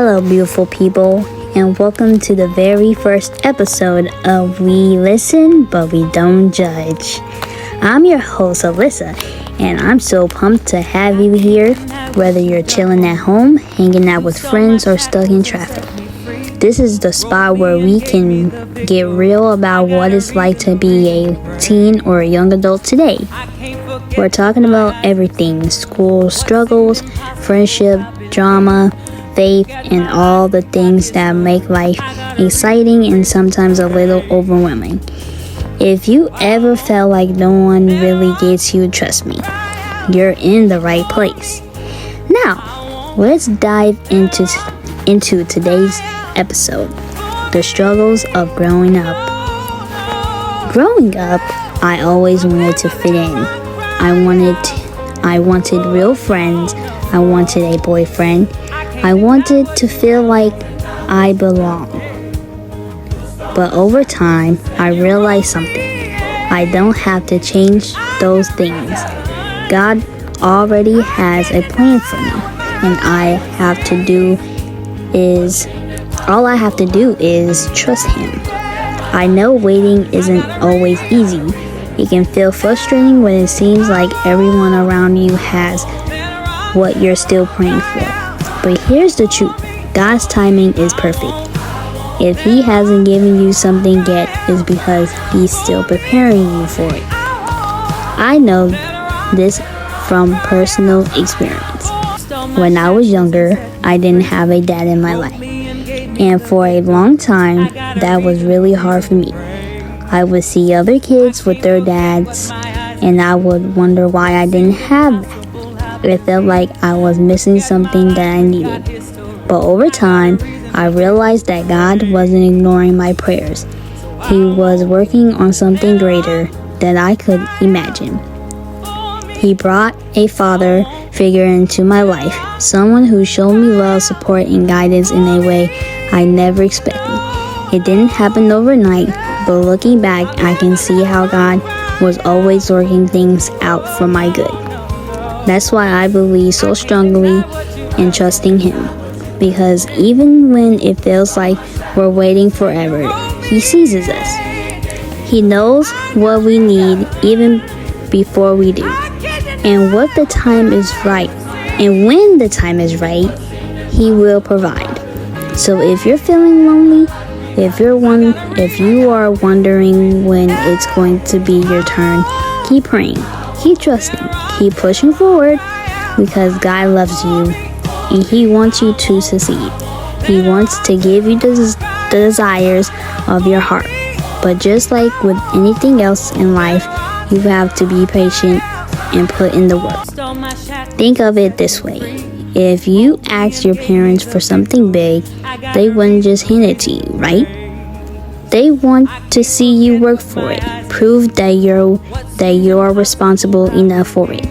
Hello, beautiful people, and welcome to the very first episode of We Listen, But We Don't Judge. I'm your host, Alyssa, and I'm so pumped to have you here, whether you're chilling at home, hanging out with friends, or stuck in traffic. This is the spot where we can get real about what it's like to be a teen or a young adult today. We're talking about everything: school struggles, friendship, drama, faith, and all the things that make life exciting and sometimes a little overwhelming. If you ever felt like no one really gets you, trust me, you're in the right place. Now, let's dive into today's episode: the struggles of growing up. Growing up, I always wanted to fit in. I wanted real friends. I wanted a boyfriend. I wanted to feel like I belonged. But over time, I realized something. I don't have to change those things. God already has a plan for me, and all I have to do is trust Him. I know waiting isn't always easy. It can feel frustrating when it seems like everyone around you has what you're still praying for. But here's the truth: God's timing is perfect. If He hasn't given you something yet, it's because He's still preparing you for it. I know this from personal experience. When I was younger, I didn't have a dad in my life. And for a long time, that was really hard for me. I would see other kids with their dads, and I would wonder why I didn't have that. It felt like I was missing something that I needed. But over time, I realized that God wasn't ignoring my prayers. He was working on something greater than I could imagine. He brought a father figure into my life, someone who showed me love, support, and guidance in a way I never expected. It didn't happen overnight, but looking back, I can see how God was always working things out for my good. That's why I believe so strongly in trusting Him, because even when it feels like we're waiting forever, He sees us. He knows what we need even before we do. And when the time is right, He will provide. So if you're feeling lonely, if you are wondering when it's going to be your turn, keep praying, keep trusting, keep pushing forward, because God loves you and He wants you to succeed. He wants to give you the desires of your heart. But just like with anything else in life, you have to be patient and put in the work. Think of it this way: if you asked your parents for something big, they wouldn't just hand it to you, right? They want to see you work for it, prove that you're responsible enough for it.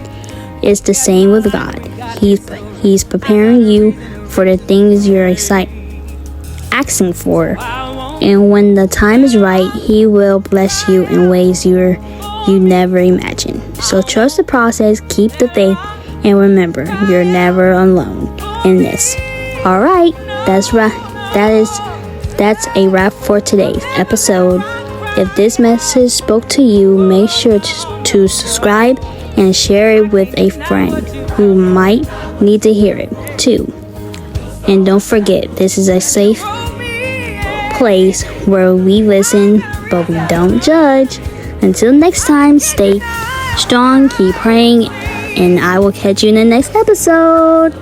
It's the same with God. He's preparing you for the things you're asking for, and when the time is right, He will bless you in ways you never imagined. So trust the process, keep the faith, and remember, you're never alone in this. All right, that's a wrap for today's episode. If this message spoke to you, make sure to subscribe and share it with a friend who might need to hear it too. And don't forget, this is a safe place where we listen, but we don't judge. Until next time, stay strong, keep praying, and I will catch you in the next episode.